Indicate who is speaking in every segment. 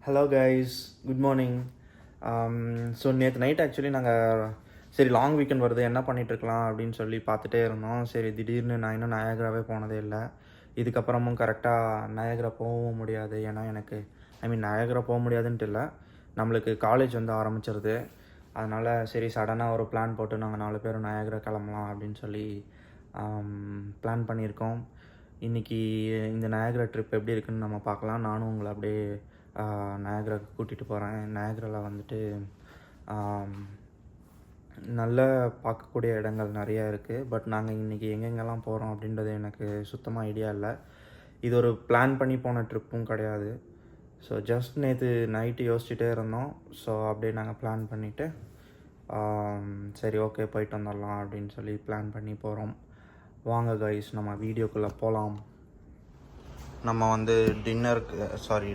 Speaker 1: Hello guys, good morning. So நேற்று night actually நாங்கள் சரி லாங் வீக்கெண்ட் வருது, என்ன பண்ணிகிட்ருக்கலாம் அப்படின்னு சொல்லி பார்த்துட்டே இருந்தோம். சரி திடீர்னு நான் இன்னும் நயாகராவே போனதே இல்லை. இதுக்கப்புறமும் கரெக்டாக நயாகரா போகவும் முடியாது. ஏன்னா எனக்கு நயாகரா போக முடியாதுன்ட்டு இல்லை, நம்மளுக்கு காலேஜ் வந்து ஆரம்பிச்சிருது. அதனால் சரி சடனாக ஒரு பிளான் போட்டு நாங்கள் 4 பேரும் நயாகரா கிளம்பலாம் அப்படின்னு சொல்லி பிளான் பண்ணியிருக்கோம். இன்றைக்கி இந்த நயாகரா ட்ரிப் எப்படி இருக்குதுன்னு நம்ம பார்க்கலாம். நானும் உங்களை அப்படியே நயாகராவுக்கு கூட்டிகிட்டு போகிறேன். நயாகராவில் வந்துட்டு நல்ல பார்க்கக்கூடிய இடங்கள் நிறையா இருக்குது. பட் நாங்கள் இன்றைக்கி எங்கெங்கெல்லாம் போகிறோம் அப்படின்றது எனக்கு சுத்தமாக ஐடியா இல்லை. இது ஒரு பிளான் பண்ணி போன ட்ரிப்பும் கிடையாது. ஸோ ஜஸ்ட் நேற்று நைட்டு யோசிச்சுட்டே இருந்தோம். ஸோ அப்படியே நாங்கள் பிளான் பண்ணிவிட்டு சரி ஓகே போயிட்டு வந்துடலாம் அப்படின்னு சொல்லி பிளான் பண்ணி போகிறோம். வாங்க கைஸ், நம்ம வீடியோக்குள்ளே போகலாம். நம்ம வந்து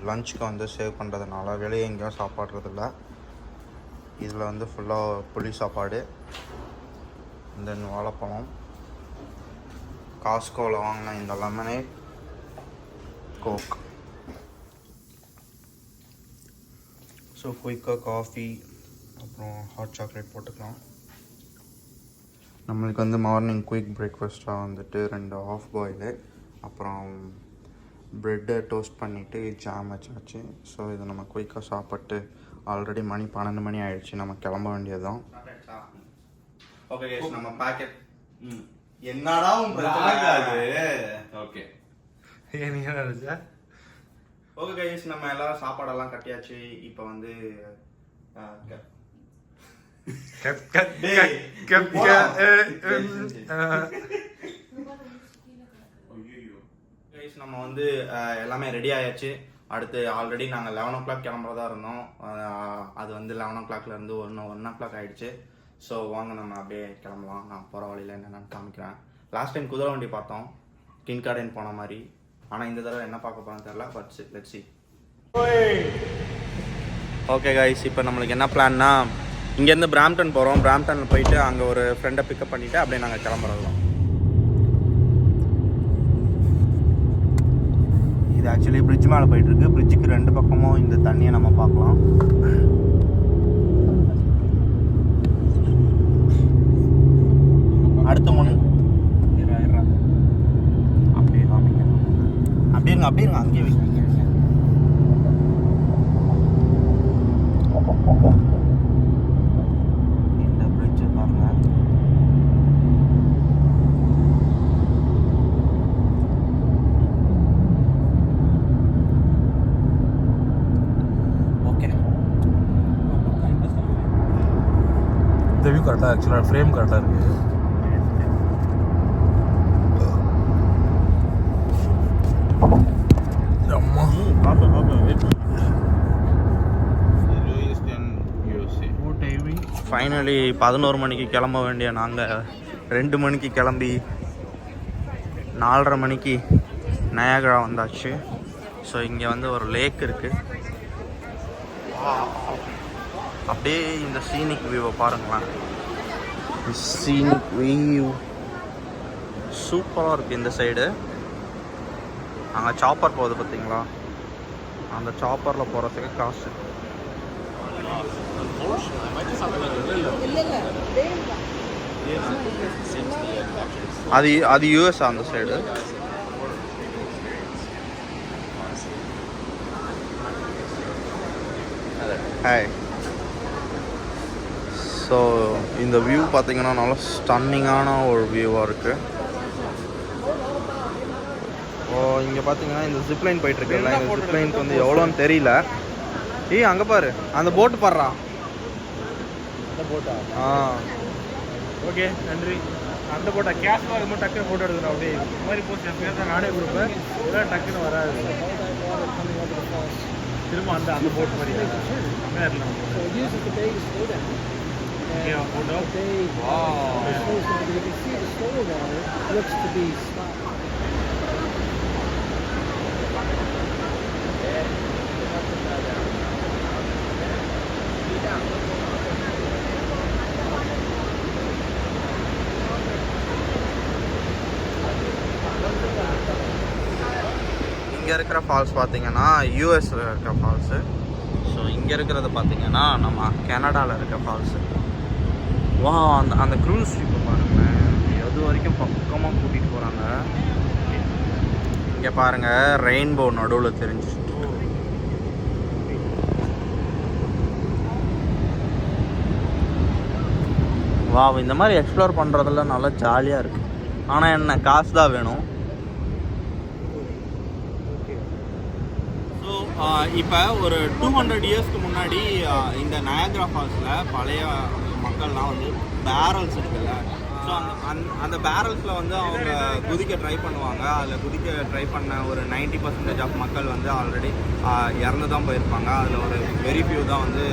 Speaker 1: லஞ்சுக்கு வந்து சேவ் பண்ணுறதுனால வெளியே எங்கேயும் சாப்பாடுறதில்ல. இதில் வந்து ஃபுல்லாக புளி சாப்பாடு, தென் வாழைப்பழம், காஸ்கோவில் வாங்கின இந்த லெமனேட், கோக். ஸோ குயிக்காக காஃபி அப்புறம் ஹாட் சாக்லேட் போட்டுக்கலாம். நம்மளுக்கு வந்து மார்னிங் குயிக் பிரேக்ஃபாஸ்ட்டாக வந்துட்டு 2 ஆஃப் பாயிலு, அப்புறம் ப்ரெட்டை டோஸ்ட் பண்ணிவிட்டு ஜாம் வச்சாச்சு. ஸோ இதை நம்ம குயிக்காக சாப்பிட்டு ஆல்ரெடி மணி 12 மணி ஆகிடுச்சு, நம்ம கிளம்ப வேண்டியது தான். ஓகே கைஸ், நம்ம பேக்கெட் என்னடா ஓகே ஓகே கைஸ், நம்ம எல்லோரும் சாப்பாடெல்லாம் கட்டியாச்சு. இப்போ வந்து நம்ம வந்து எல்லாமே ரெடி ஆயாச்சு. அடுத்து ஆல்ரெடி நாங்கள் 11 o'clock கிளம்புறதா இருந்தோம். அது வந்து 11 o'clockலேருந்து 1 o'clock ஆகிடுச்சு. ஸோ வாங்க நம்ம அப்படியே கிளம்பலாம். நான் போகிற வழியில் என்னென்னு காமிக்கிறேன். லாஸ்ட் டைம் குதிரை வண்டி பார்த்தோம், கிங் கார்டன் போன மாதிரி. ஆனால் இந்த தடவை என்ன பார்க்க போகிறோன்னு தெரியல. But let's see. Okay guys, இப்போ நம்மளுக்கு என்ன பிளான்னா, இங்கேருந்து பிராம்டன் போகிறோம். பிராம்டனில் போயிட்டு அங்கே ஒரு ஃப்ரெண்டை பிக்கப் பண்ணிவிட்டு அப்படியே நாங்கள் கிளம்புறோம். இது ஆக்சுவலி பிரிட்ஜ் மேலே போயிட்டுருக்கு. பிரிட்ஜுக்கு 2 பக்கமும் இந்த தண்ணியை நம்ம பார்க்கலாம். அடுத்த அப்படியே காமிங்க, அப்படியே இருங்க அங்கேயே வைங்க. இந்த பிரிட்ஜ் பாருங்க.
Speaker 2: இந்த வியூ கரெக்டாக, ஆக்சுவலாக ஃப்ரேம் கரெக்டாக இருக்குது.
Speaker 1: ஃபைனலி 11 மணிக்கு கிளம்ப வேண்டிய நாங்கள் 2 மணிக்கு கிளம்பி 4:30 மணிக்கு நயாகரா வந்தாச்சு. ஸோ இங்கே வந்து ஒரு லேக் இருக்குது. அப்படியே இந்த சீனிக் வியூவை பாருங்களேன். சீனிக் வியூ சூப்பராக இருக்குது. இந்த சைடு அங்கே சாப்பர் போகுது பார்த்தீங்களா, அந்த சாப்பரில் போகிறதுக்கு காசு. அது யூஎஸ் அந்த சைடு. ஹாய். ஸோ இந்த வியூ பார்த்தீங்கன்னா நல்லா ஸ்டன்னிங்கான ஒரு வியூவாக இருக்குது. இங்கே பார்த்தீங்கன்னா இந்த ஜிப்லைன் போயிட்டுருக்குல்ல, இந்த ஜிப்லைனுக்கு வந்து எவ்வளோன்னு தெரியல. அங்கே பாரு, அந்த போட்டு பாடுறா,
Speaker 3: அந்த போட்டா.
Speaker 2: ஓகே நன்றி. அந்த போட்டா கேஷ் பார்க்கும்போது டக்குன்னு ஃபோட்டோ எடுக்கணும். அப்படியே இந்த மாதிரி போஸ்ட் என் பேர் தான் நானே கொடுப்பேன், இதெல்லாம் டக்குன்னு வராது. திரும்ப அந்த போட் மாதிரி
Speaker 1: இங்கே இருக்கிற ஃபால்ஸ் பார்த்தீங்கன்னா யூஎஸ்ல இருக்கிற ஃபால்ஸு. இங்கே இருக்கிறது பார்த்தீங்கன்னா நம்ம கனடாவில் இருக்க ஃபால்ஸு. வா, அந்த க்ரூஸ் ஷிப்பை பாருங்களேன், எது வரைக்கும் பக்கமாக கூட்டிகிட்டு போகிறாங்க. இங்கே பாருங்கள், ரெயின்போ நடுவில் தெரிஞ்சிட்டு. வா, இந்த மாதிரி எக்ஸ்ப்ளோர் பண்ணுறதுல நல்லா ஜாலியாக இருக்குது. ஆனால் என்ன, காசு தான் வேணும். ஸோ இப்போ ஒரு 200 இயர்ஸ்க்கு முன்னாடி இந்த நயாகரா ஃபால்ஸில் பழைய மக்கள்லாம் வந்து பேரல்ஸ் இருக்குல்ல, ஸோ அந்த பேரல்ஸில் வந்து அவங்க குதிக்க ட்ரை பண்ணுவாங்க. அதில் குதிக்க ட்ரை பண்ண ஒரு 90% ஆஃப் மக்கள் வந்து ஆல்ரெடி இறந்து தான் போயிருப்பாங்க. அதில் ஒரு வெரி ஃபியூ தான் வந்து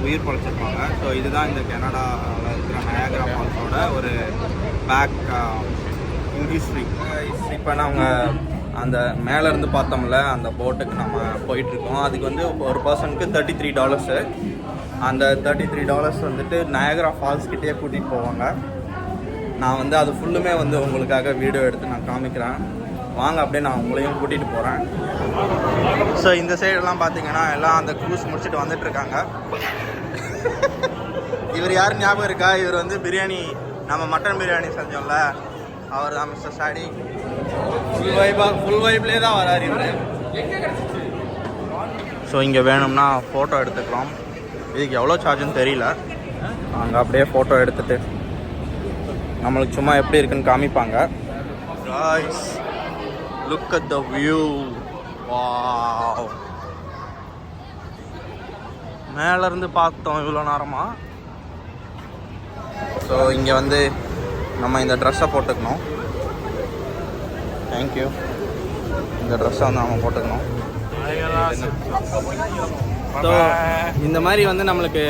Speaker 1: உயிர் பழைச்சிருப்பாங்க. ஸோ இதுதான் இந்த கனடாவில் இருக்கிற நயாகரா ஃபால்ஸோட ஒரு பேக் ஹிஸ்ட்ரி. இப்போ நாங்கள் அந்த மேலேருந்து பார்த்தோம்ல, அந்த போட்டுக்கு நம்ம போயிட்டுருக்கோம். அதுக்கு வந்து ஒரு பர்சனுக்கு $33. அந்த $33 வந்துட்டு நயாகரா ஃபால்ஸ் கிட்டே கூட்டிகிட்டு போவாங்க. நான் வந்து அது ஃபுல்லுமே வந்து உங்களுக்காக வீடியோ எடுத்து நான் காமிக்கிறேன். வாங்க, அப்படியே நான் உங்களையும் கூட்டிகிட்டு போகிறேன். ஸோ இந்த சைடெல்லாம் பார்த்தீங்கன்னா எல்லாம் அந்த க்ரூஸ் முடிச்சுட்டு வந்துட்டுருக்காங்க. இவர் யார் ஞாபகம் இருக்கா? இவர் வந்து பிரியாணி, நம்ம மட்டன் பிரியாணி செஞ்சோம்ல, அவர் தான் மிஸ்டர் சாடி. ஃபுல் வைப்லேயே தான் வராரு இவர். ஸோ இங்கே வேணும்னா ஃபோட்டோ எடுத்துக்கலாம். இதுக்கு எவ்வளோ சார்ஜுன்னு தெரியல. அங்கே அப்படியே ஃபோட்டோ எடுத்துகிட்டு நம்மளுக்கு சும்மா எப்படி இருக்குன்னு காமிப்பாங்க. Guys, look at the view. Wow. மேலேருந்து பார்த்தோம் இவ்வளோ நேரமாக. ஸோ இங்கே வந்து நம்ம இந்த ட்ரெஸ்ஸை போட்டுக்கணும். தேங்க்யூ. இந்த ட்ரெஸ்ஸை வந்து நம்ம போட்டுக்கணும். ஸோ இந்த மாதிரி வந்து நம்மளுக்கு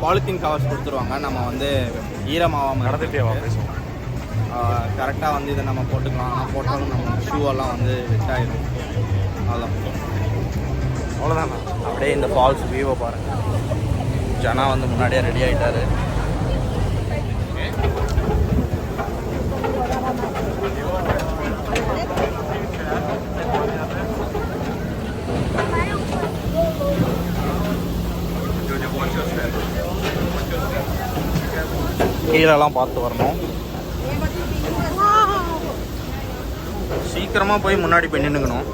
Speaker 1: பாலித்தீன் கவர்ஸ் கொடுத்துருவாங்க. நம்ம வந்து ஈரமாகாமல் கரெக்டாக வந்து இதை நம்ம போட்டுக்கலாம். ஆனால் போட்டாலும் நம்ம ஷூவெல்லாம் வந்து வெட்டாயிடும். அவ்வளோதான். அப்படியே இந்த ஃபால்ஸ் வியூவை பாருங்கள். ஜனா வந்து முன்னாடியே ரெடி ஆகிட்டாரு. கீழெல்லாம் பார்த்து வரணும். சீக்கிரமாக போய் முன்னாடி போய் நின்றுக்கணும்.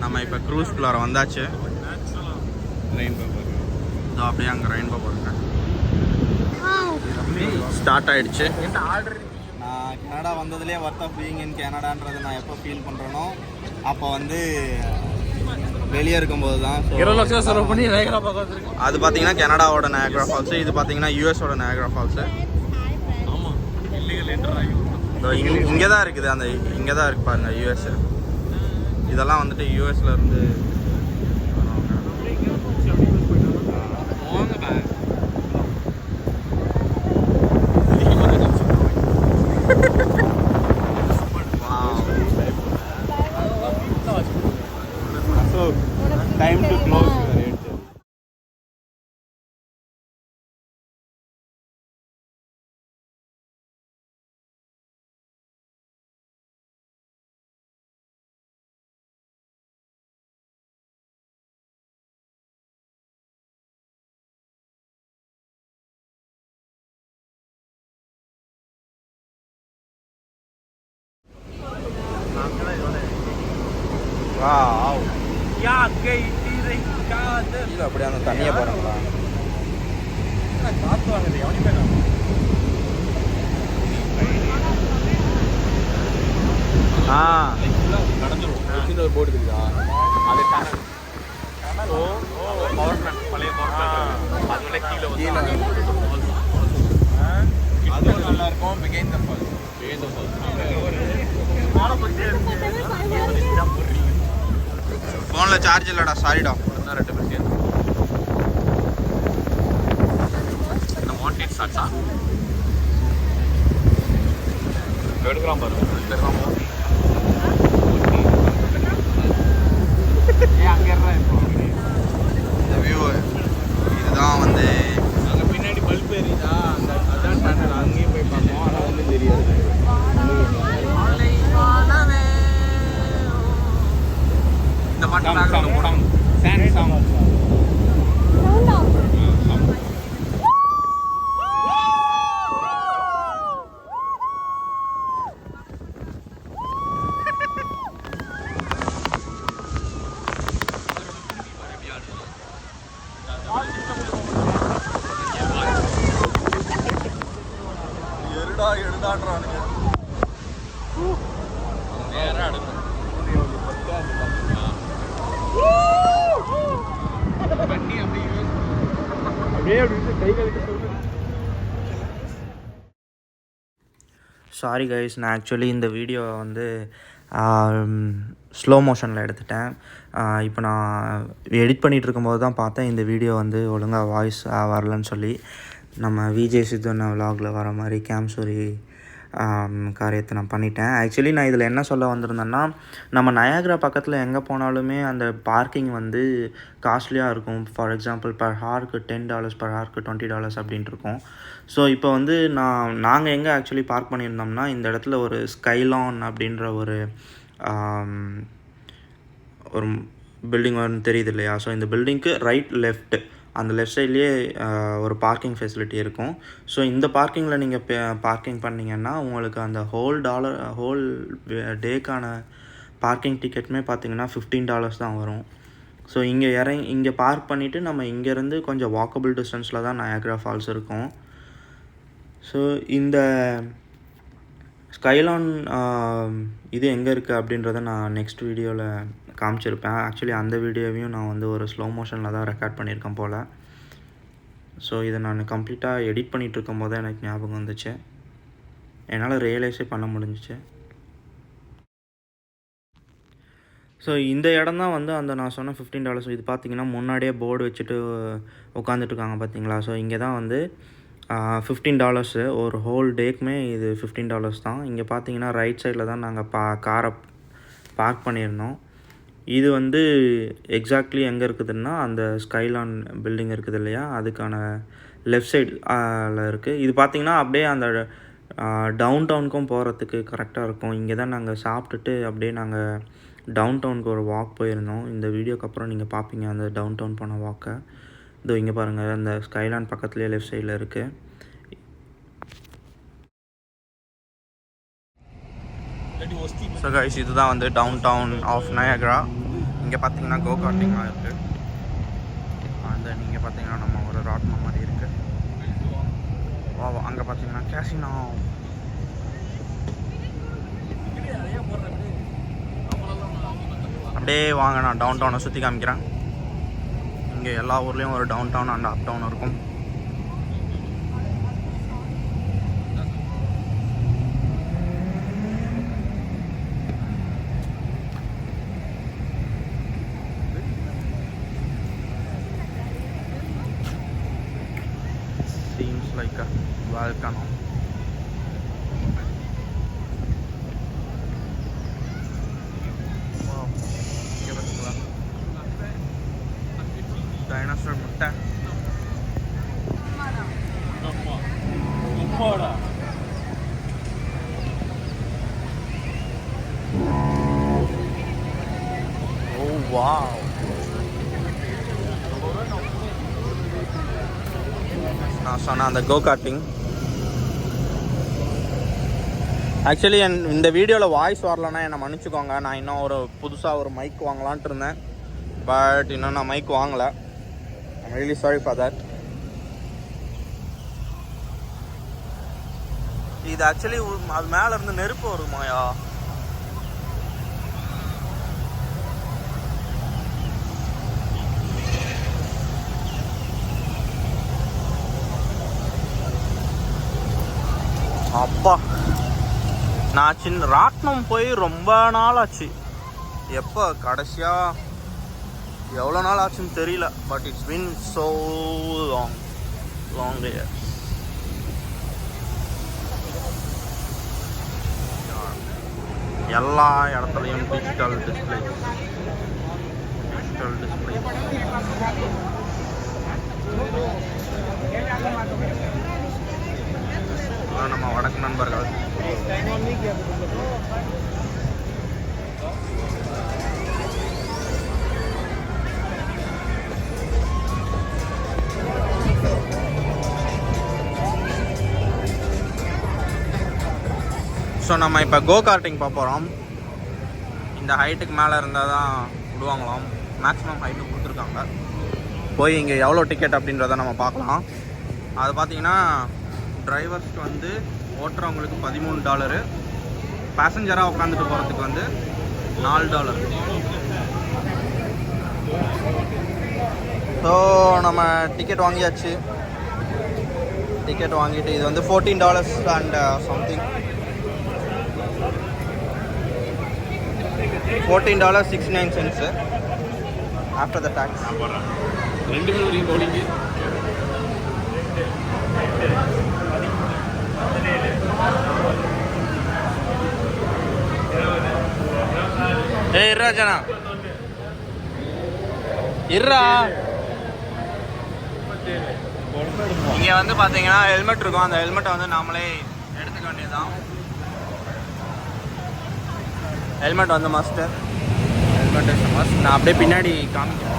Speaker 1: நம்ம இப்போ க்ரூஸ்குள்ளார வந்தாச்சு. அப்படியே அங்கே ரெயின்போ பாருங்க ஸ்டார்ட் ஆகிடுச்சு. நான் கனடா வந்ததுலேயே ஒர்த் ஆஃப் பீயிங் இன் கனடான்றது நான் எப்போ ஃபீல் பண்ணுறேனோ அப்போ வந்து வெளியே இருக்கும்போது தான். அது பார்த்தீங்கன்னா கனடாவோட நயாகரா ஃபால்ஸு, இது பார்த்தீங்கன்னா யூஎஸோட நயாகரா ஃபால்ஸு. இங்கே தான் இருக்குது, அந்த இங்கே தான் இருக்குது பாருங்கள் யூஎஸ். இதெல்லாம் வந்துட்டு யூஎஸ்ல இருந்து time to close. Wow. இல்லை அப்படியே அந்த தண்ணியை பாருங்களா. காற்று வாங்குது எவனையுமே கடந்துடும். ஒரு போர்டு இருக்குதா, அது பழைய அது கீழே அதுவும் நல்லா இருக்கும். பிகைந்த ஃபால்ஸ், ஃபோனில் சார்ஜ் இல்லைடா, சாரிடா. இன்னும் 2 பேர் சேர்ந்து என்ன வாண்டட் சாட்ஸா எடுக்கலாம் பாருங்க. இந்த வியூ இதுதான் வந்து அங்கே பின்னாடி பல்ப் எரியுதா, அந்த அதான் சேனல் அங்கேயும் போய் பார்ப்போம். ஆனால் ஒன்றும் தெரியாது.
Speaker 2: sound.
Speaker 1: சாரி கைஸ், நான் ஆக்சுவலி இந்த வீடியோவை வந்து ஸ்லோ மோஷனில் எடுத்துட்டேன். இப்போ நான் எடிட் பண்ணிகிட்டு இருக்கும்போது தான் பார்த்தேன் இந்த வீடியோ வந்து ஒழுங்காக வாய்ஸ் வரலன்னு சொல்லி. நம்ம விஜய் சித்துன விலாகில் வர மாதிரி கேம்சூரி காரியத்தை நான் பண்ணிட்டேன். ஆக்சுவலி நான் இதில் என்ன சொல்ல வந்திருந்தேன்னா, நம்ம நயாகரா பக்கத்தில் எங்கே போனாலுமே அந்த பார்க்கிங் வந்து காஸ்ட்லியாக இருக்கும். ஃபார் எக்ஸாம்பிள் பர் ஹாருக்கு $10, பர் ஹாருக்கு $20 அப்படின்ட்டு இருக்கும். ஸோ இப்போ வந்து நாங்கள் எங்கே ஆக்சுவலி பார்க் பண்ணியிருந்தோம்னா, இந்த இடத்துல ஒரு ஸ்கைலான் அப்படின்ற ஒரு பில்டிங் வந்து தெரியுது இல்லையா? ஸோ இந்த பில்டிங்க்கு லெஃப்ட் அந்த லெஃப்ட் சைட்லேயே ஒரு பார்க்கிங் ஃபெசிலிட்டி இருக்கும். ஸோ இந்த பார்க்கிங்கில் நீங்கள் பார்க்கிங் பண்ணிங்கன்னா உங்களுக்கு அந்த ஹோல் டேக்கான பார்க்கிங் டிக்கெட்டுமே பார்த்தீங்கன்னா $15 தான் வரும். ஸோ இங்கே பார்க் பண்ணிவிட்டு நம்ம இங்கேருந்து கொஞ்சம் வாக்கபிள் டிஸ்டன்ஸில் தான் நயாகரா ஃபால்ஸ் இருக்கும். ஸோ இந்த ஸ்கைலான் இது எங்கே இருக்குது அப்படின்றத நான் நெக்ஸ்ட் வீடியோவில் காமிச்சிருப்பேன். ஆக்சுவலி அந்த வீடியோவையும் நான் வந்து ஒரு ஸ்லோ மோஷனில் தான் ரெக்கார்ட் பண்ணியிருக்கேன் போல். ஸோ இதை நான் கம்ப்ளீட்டாக எடிட் பண்ணிகிட்டு இருக்கும் போது எனக்கு ஞாபகம் வந்துச்சு. என்னால் ரியலைஸே பண்ண முடிஞ்சிச்சு. ஸோ இந்த இடம் தான் வந்து அந்த நான் சொன்ன $15. இது பார்த்திங்கன்னா முன்னாடியே போர்டு வச்சுட்டு உட்காந்துட்ருக்காங்க பார்த்தீங்களா? ஸோ இங்கே தான் வந்து $15 ஒரு ஹோல் டேக்குமே இது $15 தான். இங்கே பார்த்தீங்கன்னா ரைட் சைடில் தான் நாங்கள் காரை பார்க் பண்ணியிருந்தோம். இது வந்து எக்ஸாக்ட்லி எங்கே இருக்குதுன்னா அந்த ஸ்கைலான் பில்டிங் இருக்குது இல்லையா, அதுக்கான லெஃப்ட் சைடில் இருக்குது. இது பார்த்திங்கன்னா அப்படியே அந்த டவுன் டவுனுக்கும் போகிறதுக்கு கரெக்டாக இருக்கும். இங்கே தான் நாங்கள் சாப்பிட்டுட்டு அப்படியே நாங்கள் டவுன் டவுனுக்கு ஒரு வாக் போயிருந்தோம். இந்த வீடியோக்கு அப்புறம் நீங்கள் பார்ப்பீங்க அந்த டவுன் டவுன் போன வாக்கை. இதோ இங்கே பாருங்கள், அந்த ஸ்கைலான் பக்கத்துலேயே லெஃப்ட் சைடில் இருக்குது. ஸோ கைஸ், இதுதான் வந்து டவுன் டவுன் ஆஃப் நயாகரா. இங்கே பார்த்தீங்கன்னா கோ கார்ட்டிங்லாம் இருக்குது. அந்த நீங்கள் பார்த்தீங்கன்னா நம்ம ஒரு ராட்னம் மாதிரி இருக்குது. அங்கே பார்த்தீங்கன்னா கேசினோ. அப்படியே வாங்க, நான் டவுன் டவுனை சுற்றி காமிக்கிறேன். இங்கே எல்லா ஊர்லேயும் ஒரு down town and up town இருக்கும். Seems like a volcano. Wow, இங்கே பார்த்தீங்களா டைனோசர் முட்டை. Oh wow. நான் சொன்ன அந்த கோ கார்ட்டிங். ஆக்சுவலி இந்த வீடியோவில் வாய்ஸ் வரலன்னா என்னை மன்னிச்சுக்கோங்க. நான் இன்னும் புதுசாக ஒரு மைக் வாங்கலான்ட்டு இருந்தேன். பட் இன்னும் நான் மைக் வாங்கலை. I'm really sorry for that. இது ஆக்சுவலி அது மேலே இருந்து நெருப்பு வருமாயா? அப்பா, நான் ராட்னம் போய் ரொம்ப நாள் ஆச்சு. எப்போ கடைசியாக எவ்வளோ நாள் ஆச்சுன்னு தெரியல. But it's been so long years. எல்லா இடத்துலையும் டிஜிட்டல் டிஸ்பிளே. நம்ம வடக்கு நண்பர்கள். ஸோ நம்ம இப்போ கோ கார்ட்டிங் போக போகிறோம். இந்த ஹைட்டுக்கு மேலே இருந்தால் தான் விடுவாங்களாம். மேக்ஸிமம் ஹைட்டு கொடுத்துருக்காங்க. போய் இங்கே எவ்வளோ டிக்கெட் அப்படின்றத நம்ம பார்க்கலாம். அது பார்த்தீங்கன்னா டிரைவர்ஸ்க்கு வந்து ஓட்டுறவங்களுக்கு $13, பேசஞ்சராக உட்காந்துட்டு போகிறதுக்கு வந்து $4. ஸோ நம்ம டிக்கெட் வாங்கியாச்சு. டிக்கெட் வாங்கிட்டு இது வந்து $14 and something $14.69 after the taxes.
Speaker 3: 2 பேரும் போலிங்க.
Speaker 1: ஏய் இருடா ஜனா, இருடா. இங்கே வந்து பார்த்தீங்கன்னா ஹெல்மெட் இருக்கும். அந்த ஹெல்மெட்டை வந்து நாமளே எடுத்துக்க வேண்டியதுதான். ஹெல்மெட் வந்து மஸ்ட்டு. Helmet is must. நான் அப்படியே பின்னாடி காமிக்கிறேன்.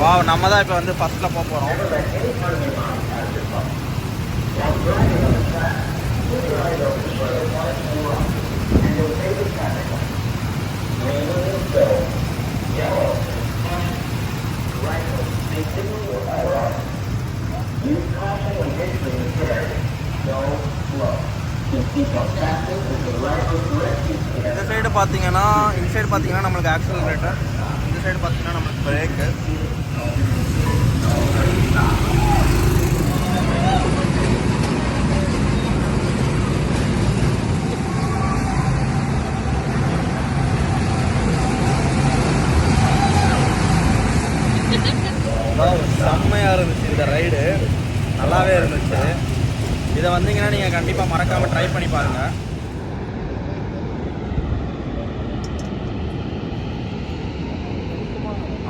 Speaker 1: வாவ், நம்ம தான் இப்போ வந்து ஃபஸ்ட்டில் போக போகிறோம். இந்த சைடு பார்த்தீங்கன்னா, இந்த சைடு பார்த்தீங்கன்னா நம்மளுக்கு ஆக்சிலரேட்டர், இந்த சைடு பார்த்தீங்கன்னா நம்மளுக்கு பிரேக்கு. செம்மையாக இருந்துச்சு இந்த ரைடு, நல்லாவே இருந்துச்சு. இதை வந்தீங்கன்னா நீங்கள் கண்டிப்பாக மறக்காமல் ட்ரை பண்ணி பாருங்கள்.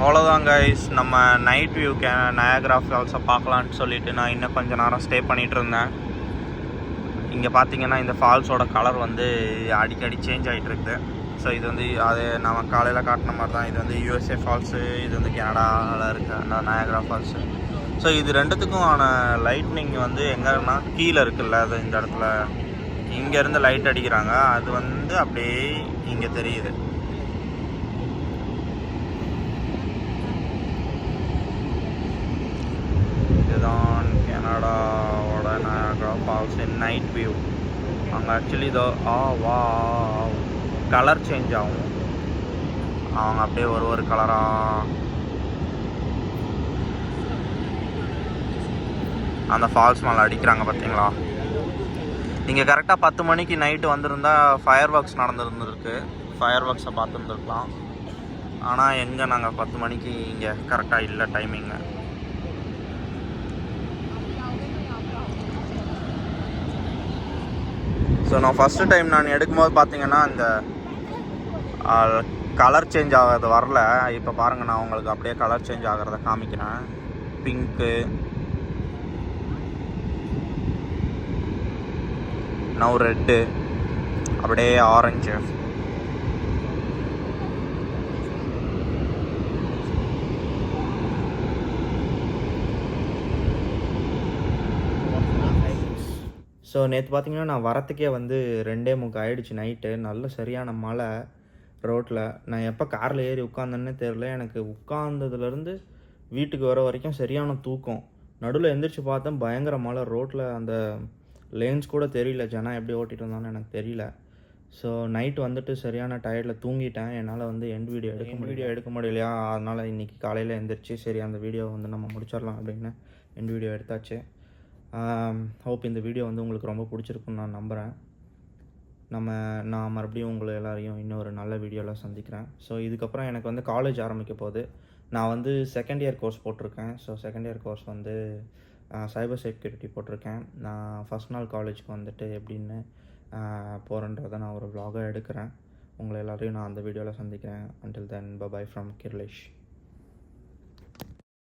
Speaker 1: அவ்வளோதான் கைஸ், நம்ம நைட் வியூ நயாகரா ஃபால்ஸை பார்க்கலான்னு சொல்லிட்டு நான் இன்னும் கொஞ்சம் நேரம் ஸ்டே பண்ணிகிட்டு இருந்தேன். இங்கே பார்த்தீங்கன்னா இந்த ஃபால்ஸோட கலர் வந்து அடிக்கடி சேஞ்ச் ஆகிட்டு இருக்குது. ஸோ இது வந்து அது நம்ம காலையில் காட்டின மாதிரி தான். இது வந்து USA ஃபால்ஸு, இது வந்து கனடாவில் இருக்க அந்த நயாகரா ஃபால்ஸு. ஸோ இது ரெண்டுத்துக்கும் ஆன லைட்னிங் வந்து எங்கன்னா கீழே இருக்குல்ல, அது இந்த இடத்துல இங்கேருந்து லைட் அடிக்கிறாங்க, அது வந்து அப்படியே இங்கே தெரியுது. இதுதான் கனடாவோட Niagara Falls in night view. அங்கே ஆக்சுவலி இதோ வா கலர் சேஞ்ச் ஆகும். அவங்க அப்படியே ஒரு கலராக அந்த ஃபால்ஸ் மேலே அடிக்கிறாங்க பார்த்தீங்களா. இங்கே கரெக்டாக 10 மணிக்கு நைட்டு வந்திருந்தா ஃபயர் ஒர்க்ஸ் நடந்துருந்துருக்கு. ஃபயர் ஒர்க்ஸை பார்த்துருந்துருக்கலாம். ஆனால் எங்கே நாங்கள் 10 மணிக்கு இங்கே கரெக்டாக இல்லை டைமிங்கு. ஸோ நான் ஃபஸ்ட்டு டைம் நான் எடுக்கும்போது பார்த்தீங்கன்னா இந்த கலர் சேஞ்ச் ஆகிறது வரல. இப்போ பாருங்கள், நான் உங்களுக்கு அப்படியே கலர் சேஞ்ச் ஆகிறத காமிக்கிறேன். பிங்க்கு, நவ் ரெட்டு, அப்படியே ஆரஞ்சு. ஸோ நேற்று பார்த்தீங்கன்னா நான் வரத்துக்கே வந்து 2:45 ஆகிடுச்சு நைட்டு. நல்ல சரியான மழை ரோட்டில். நான் எப்போ காரில் ஏறி உட்காந்தேன்னே தெரில. எனக்கு உட்காந்ததுலேருந்து வீட்டுக்கு வர வரைக்கும் சரியான தூக்கம். நடுவில் எந்திரிச்சு பார்த்தேன், பயங்கர மழை. ரோட்டில் அந்த லேன்ஸ் கூட தெரியல, ஜனம் எப்படி ஓட்டிகிட்டு இருந்தான்னு எனக்கு தெரியல. ஸோ நைட்டு வந்துட்டு சரியான டயர்டில் தூங்கிட்டேன். என்னால் வந்து எண்ட் வீடியோ எடுக்க முடியலையா, அதனால் இன்றைக்கி காலையில் எந்திரிச்சு சரி அந்த வீடியோ வந்து நம்ம முடிச்சிடலாம் அப்படின்னு எண்ட் வீடியோ எடுத்தாச்சு. ஹோப் இந்த வீடியோ வந்து உங்களுக்கு ரொம்ப பிடிச்சிருக்குன்னு நான் நம்புகிறேன். நான் மறுபடியும் உங்களை எல்லாரையும் இன்னொரு நல்ல வீடியோவில் சந்திக்கிறேன். ஸோ இதுக்கப்புறம் எனக்கு வந்து காலேஜ் ஆரம்பிக்க போகுது. நான் வந்து செகண்ட் இயர் கோர்ஸ் போட்டிருக்கேன். ஸோ செகண்ட் இயர் கோர்ஸ் வந்து சைபர் செக்யூரிட்டி போட்டிருக்கேன். நான் ஃபஸ்ட் நாள் காலேஜுக்கு வந்துட்டு எப்படின்னு போகிறேன்றதை நான் ஒரு vlog-ஆ எடுக்கிறேன். உங்களை எல்லோரையும் நான் அந்த வீடியோவில் சந்திக்கிறேன். until then bye bye from Kirlesh.